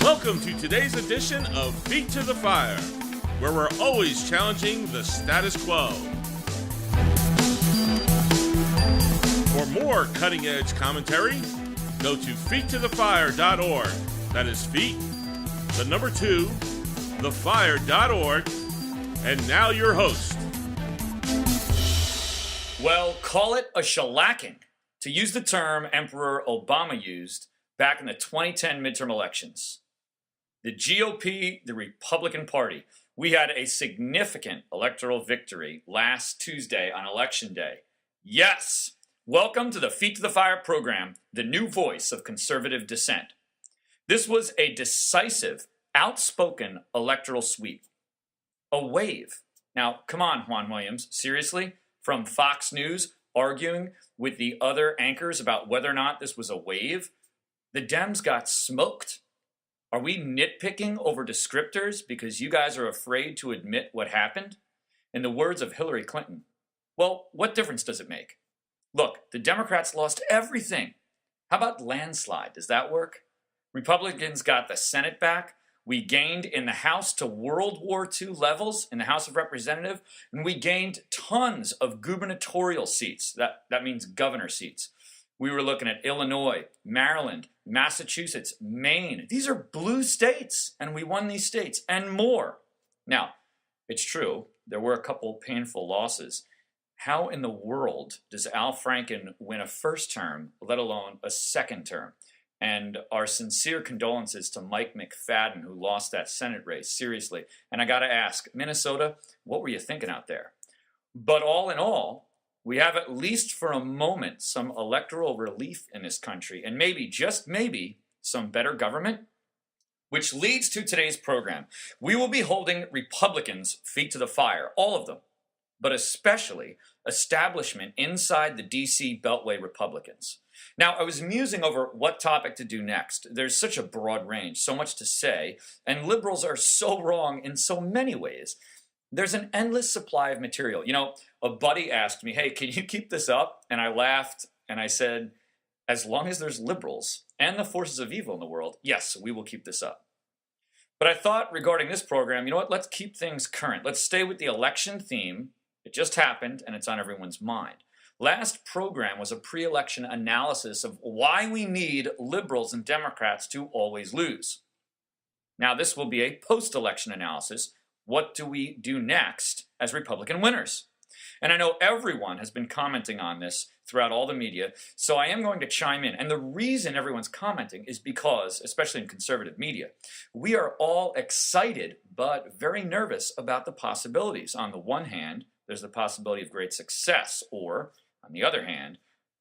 Welcome to today's edition of Feet to the Fire, where we're always challenging the status quo. For more cutting-edge commentary, go to feettothefire.org. That is feet, the number 2, thefire.org. And now your host. Well, call it a shellacking, to use the term Emperor Obama used back in the 2010 midterm elections. The GOP, the Republican Party, we had a significant electoral victory last Tuesday on Election Day. Yes! Welcome to the Feet to the Fire program, the new voice of conservative dissent. This was a decisive, outspoken electoral sweep. A wave. Now, come on, Juan Williams, seriously? From Fox News arguing with the other anchors about whether or not this was a wave? The Dems got smoked. Are we nitpicking over descriptors because you guys are afraid to admit what happened? In the words of Hillary Clinton, well, what difference does it make? Look, the Democrats lost everything. How about landslide? Does that work? Republicans got the Senate back. We gained in the House to World War II levels in the House of Representatives, and we gained tons of gubernatorial seats. That means governor seats. We were looking at Illinois, Maryland, Massachusetts, Maine. These are blue states, and we won these states and more. Now, it's true, there were a couple painful losses. How in the world does Al Franken win a first term, let alone a second term? And our sincere condolences to Mike McFadden, who lost that Senate race, seriously. And I got to ask, Minnesota, what were you thinking out there? But all in all, we have at least for a moment some electoral relief in this country, and maybe, just maybe, some better government. Which leads to today's program. We will be holding Republicans' feet to the fire, all of them, but especially establishment inside the D.C. Beltway Republicans. Now, I was musing over what topic to do next. There's such a broad range, so much to say, and liberals are so wrong in so many ways. There's an endless supply of material. You know, a buddy asked me, hey, can you keep this up? And I laughed and I said, as long as there's liberals and the forces of evil in the world, yes, we will keep this up. But I thought regarding this program, you know what, let's keep things current. Let's stay with the election theme. It just happened and it's on everyone's mind. Last program was a pre-election analysis of why we need liberals and Democrats to always lose. Now this will be a post-election analysis. What do we do next as Republican winners? And I know everyone has been commenting on this throughout all the media, so I am going to chime in. And the reason everyone's commenting is because, especially in conservative media, we are all excited but very nervous about the possibilities. On the one hand, there's the possibility of great success, or on the other hand,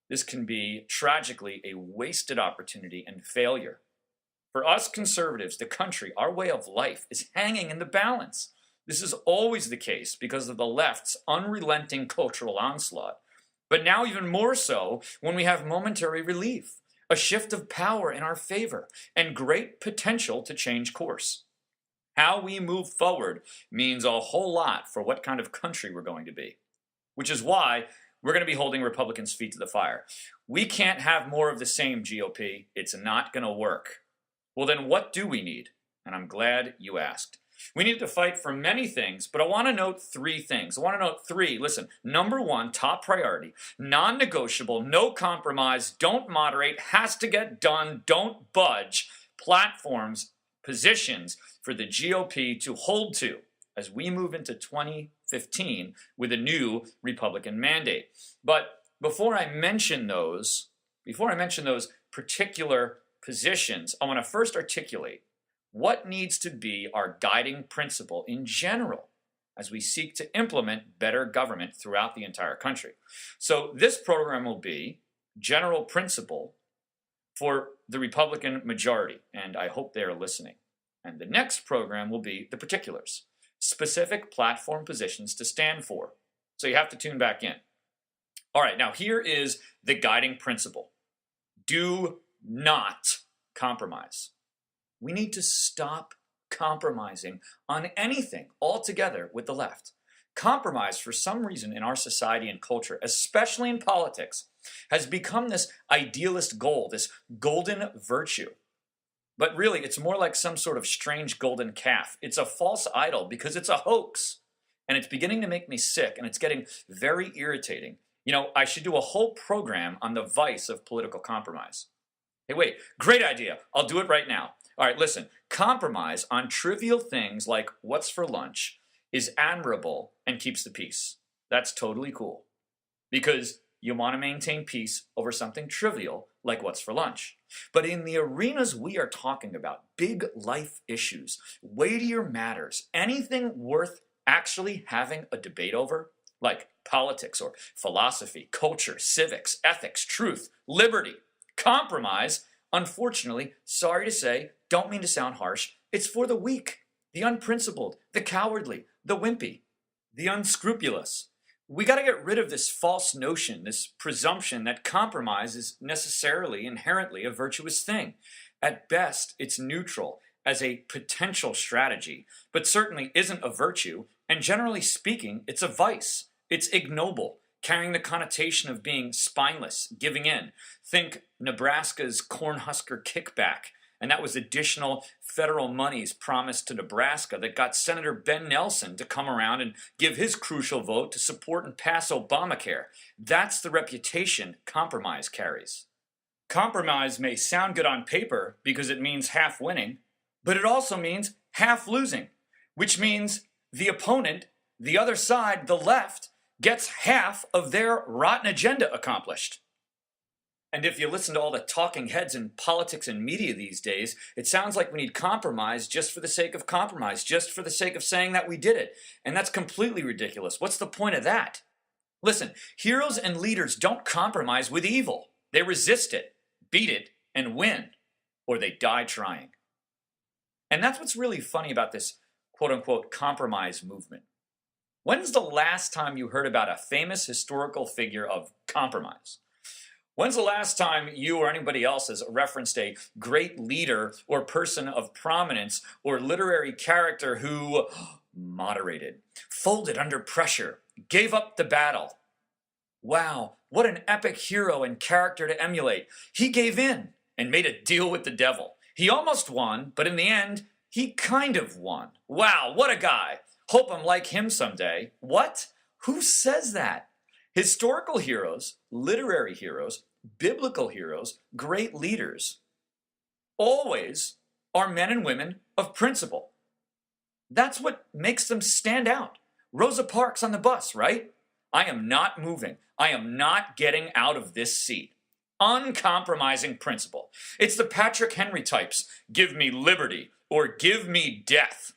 this can be tragically a wasted opportunity and failure. For us conservatives, the country, our way of life, is hanging in the balance. This is always the case because of the left's unrelenting cultural onslaught. But now even more so when we have momentary relief, a shift of power in our favor, and great potential to change course. How we move forward means a whole lot for what kind of country we're going to be, which is why we're going to be holding Republicans' feet to the fire. We can't have more of the same, GOP. It's not going to work. Well, then what do we need? And I'm glad you asked. We need to fight for many things, but I want to note 3 things. I want to note 3. Listen, number 1, top priority, non-negotiable, no compromise, don't moderate, has to get done, don't budge, platforms, positions for the GOP to hold to as we move into 2015 with a new Republican mandate. But before I mention those particular positions, I want to first articulate what needs to be our guiding principle in general as we seek to implement better government throughout the entire country. So this program will be general principle for the Republican majority, and I hope they are listening. And the next program will be the particulars, specific platform positions to stand for. So you have to tune back in. All right, now here is the guiding principle. Do not compromise. We need to stop compromising on anything altogether with the left. Compromise, for some reason in our society and culture, especially in politics, has become this idealist goal, this golden virtue. But really, it's more like some sort of strange golden calf. It's a false idol because it's a hoax. And it's beginning to make me sick, and it's getting very irritating. You know, I should do a whole program on the vice of political compromise. Hey, wait, great idea. I'll do it right now. All right, listen. Compromise on trivial things like what's for lunch is admirable and keeps the peace. That's totally cool. Because you want to maintain peace over something trivial like what's for lunch. But in the arenas we are talking about, big life issues, weightier matters, anything worth actually having a debate over, like politics or philosophy, culture, civics, ethics, truth, liberty, compromise, unfortunately, sorry to say, don't mean to sound harsh, it's for the weak, the unprincipled, the cowardly, the wimpy, the unscrupulous. We got to get rid of this false notion, this presumption that compromise is necessarily, inherently a virtuous thing. At best, it's neutral as a potential strategy, but certainly isn't a virtue, and generally speaking, it's a vice. It's ignoble, carrying the connotation of being spineless, giving in. Think Nebraska's Cornhusker kickback, and that was additional federal monies promised to Nebraska that got Senator Ben Nelson to come around and give his crucial vote to support and pass Obamacare. That's the reputation compromise carries. Compromise may sound good on paper because it means half winning, but it also means half losing, which means the opponent, the other side, the left, gets half of their rotten agenda accomplished. And if you listen to all the talking heads in politics and media these days, it sounds like we need compromise just for the sake of compromise, just for the sake of saying that we did it. And that's completely ridiculous. What's the point of that? Listen, heroes and leaders don't compromise with evil. They resist it, beat it, and win, or they die trying. And that's what's really funny about this quote-unquote compromise movement. When's the last time you heard about a famous historical figure of compromise? When's the last time you or anybody else has referenced a great leader or person of prominence or literary character who moderated, folded under pressure, gave up the battle? Wow, what an epic hero and character to emulate. He gave in and made a deal with the devil. He almost won, but in the end, he kind of won. Wow, what a guy. Hope I'm like him someday. What? Who says that? Historical heroes, literary heroes, biblical heroes, great leaders, always are men and women of principle. That's what makes them stand out. Rosa Parks on the bus, right? I am not moving. I am not getting out of this seat. Uncompromising principle. It's the Patrick Henry types. Give me liberty or give me death.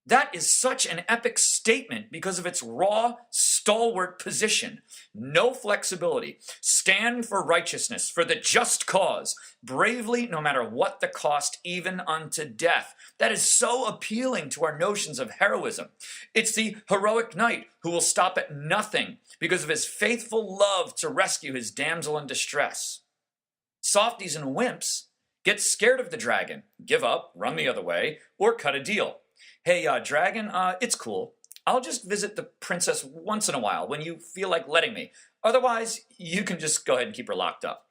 That is such an epic statement because of its raw, stalwart position. No flexibility. Stand for righteousness, for the just cause, bravely no matter what the cost, even unto death. That is so appealing to our notions of heroism. It's the heroic knight who will stop at nothing because of his faithful love to rescue his damsel in distress. Softies and wimps get scared of the dragon, give up, run the other way, or cut a deal. Hey, dragon, it's cool. I'll just visit the princess once in a while when you feel like letting me. Otherwise, you can just go ahead and keep her locked up.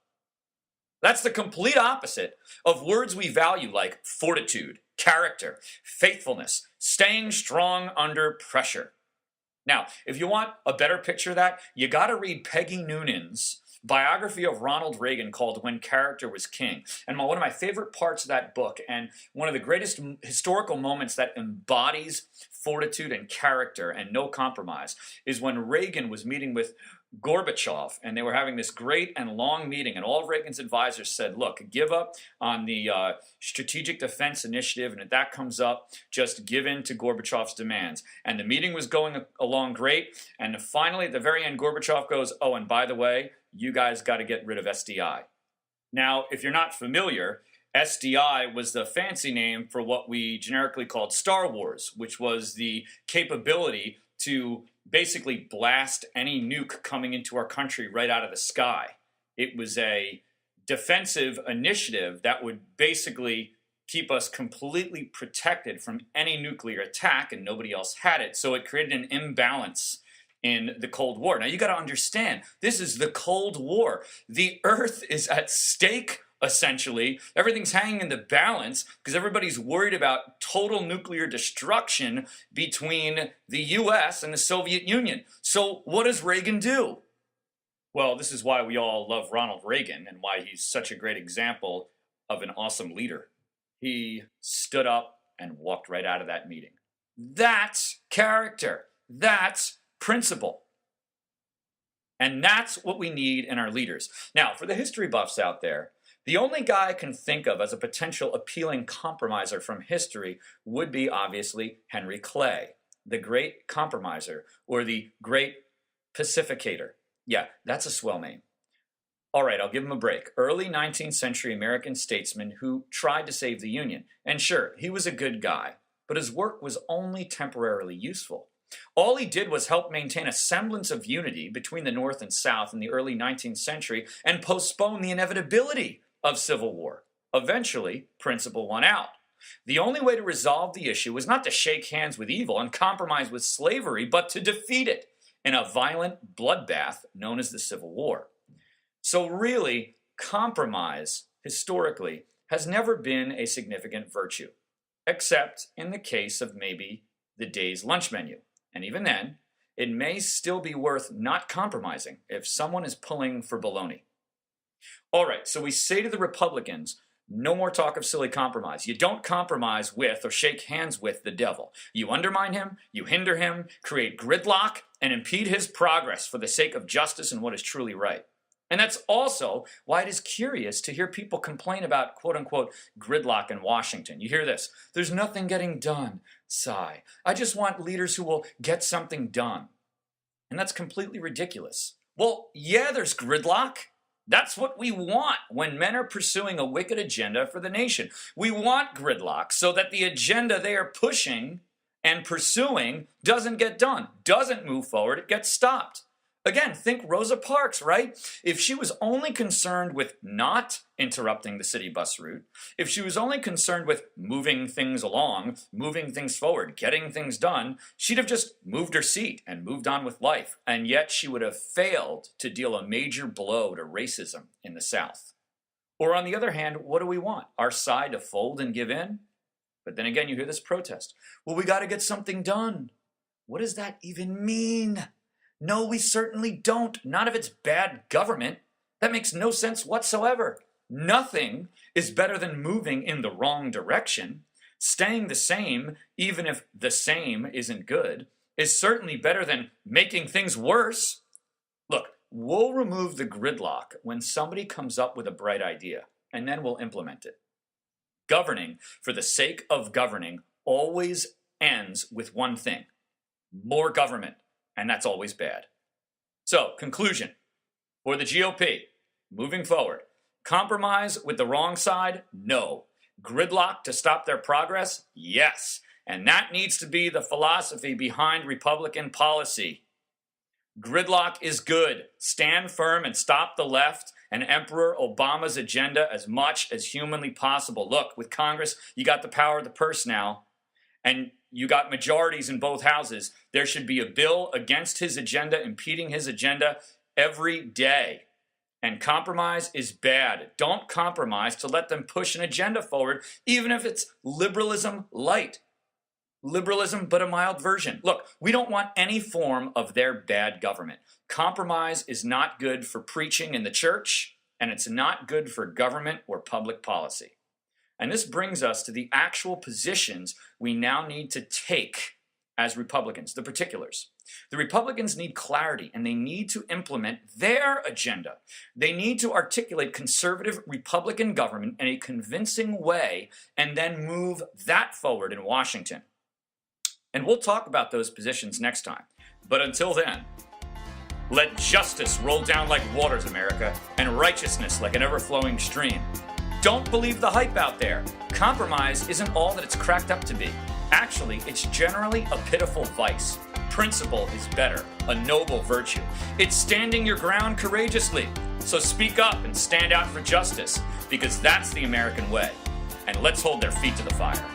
That's the complete opposite of words we value like fortitude, character, faithfulness, staying strong under pressure. Now, if you want a better picture of that, you got to read Peggy Noonan's biography of Ronald Reagan called When Character Was King. And one of my favorite parts of that book, and one of the greatest historical moments that embodies fortitude and character and no compromise, is when Reagan was meeting with Gorbachev, and they were having this great and long meeting, and all of Reagan's advisors said, look, give up on the Strategic Defense Initiative, and if that comes up, just give in to Gorbachev's demands. And the meeting was going along great, and finally, at the very end, Gorbachev goes, oh, and by the way, you guys got to get rid of SDI. Now, if you're not familiar, SDI was the fancy name for what we generically called Star Wars, which was the capability to basically blast any nuke coming into our country right out of the sky. It was a defensive initiative that would basically keep us completely protected from any nuclear attack, and nobody else had it. So it created an imbalance in the Cold War. Now you got to understand, this is the Cold War. The Earth is at stake essentially. Everything's hanging in the balance because everybody's worried about total nuclear destruction between the US and the Soviet Union. So what does Reagan do? Well, this is why we all love Ronald Reagan and why he's such a great example of an awesome leader. He stood up and walked right out of that meeting. That's character. That's principle. And that's what we need in our leaders. Now, for the history buffs out there, the only guy I can think of as a potential appealing compromiser from history would be, obviously, Henry Clay, the great compromiser, or the great pacificator. Yeah, that's a swell name. All right, I'll give him a break. Early 19th century American statesman who tried to save the Union. And sure, he was a good guy, but his work was only temporarily useful. All he did was help maintain a semblance of unity between the North and South in the early 19th century and postpone the inevitability of civil war. Eventually, principle won out. The only way to resolve the issue was not to shake hands with evil and compromise with slavery, but to defeat it in a violent bloodbath known as the Civil War. So really, compromise, historically, has never been a significant virtue, except in the case of maybe the day's lunch menu. And even then, it may still be worth not compromising if someone is pulling for baloney. All right, so we say to the Republicans, no more talk of silly compromise. You don't compromise with or shake hands with the devil. You undermine him, you hinder him, create gridlock, and impede his progress for the sake of justice and what is truly right. And that's also why it is curious to hear people complain about quote-unquote gridlock in Washington. You hear this, there's nothing getting done, sigh. I just want leaders who will get something done. And that's completely ridiculous. Well, yeah, there's gridlock. That's what we want when men are pursuing a wicked agenda for the nation. We want gridlock so that the agenda they are pushing and pursuing doesn't get done, doesn't move forward, it gets stopped. Again, think Rosa Parks, right? If she was only concerned with not interrupting the city bus route, if she was only concerned with moving things along, moving things forward, getting things done, she'd have just moved her seat and moved on with life. And yet she would have failed to deal a major blow to racism in the South. Or on the other hand, what do we want? Our side to fold and give in? But then again, you hear this protest. Well, we got to get something done. What does that even mean? No, we certainly don't. Not if it's bad government. That makes no sense whatsoever. Nothing is better than moving in the wrong direction. Staying the same, even if the same isn't good, is certainly better than making things worse. Look, we'll remove the gridlock when somebody comes up with a bright idea, and then we'll implement it. Governing for the sake of governing always ends with one thing: more government. And that's always bad. So, conclusion. For the GOP, moving forward, compromise with the wrong side? No. Gridlock to stop their progress? Yes. And that needs to be the philosophy behind Republican policy. Gridlock is good. Stand firm and stop the left and Emperor Obama's agenda as much as humanly possible. Look, with Congress, you got the power of the purse now. And you got majorities in both houses. There should be a bill against his agenda, impeding his agenda every day. And compromise is bad. Don't compromise to let them push an agenda forward, even if it's liberalism light. Liberalism, but a mild version. Look, we don't want any form of their bad government. Compromise is not good for preaching in the church, and it's not good for government or public policy. And this brings us to the actual positions we now need to take as Republicans, the particulars. The Republicans need clarity, and they need to implement their agenda. They need to articulate conservative Republican government in a convincing way and then move that forward in Washington. And we'll talk about those positions next time. But until then, let justice roll down like waters, America, and righteousness like an ever-flowing stream. Don't believe the hype out there. Compromise isn't all that it's cracked up to be. Actually, it's generally a pitiful vice. Principle is better, a noble virtue. It's standing your ground courageously. So speak up and stand out for justice, because that's the American way. And let's hold their feet to the fire.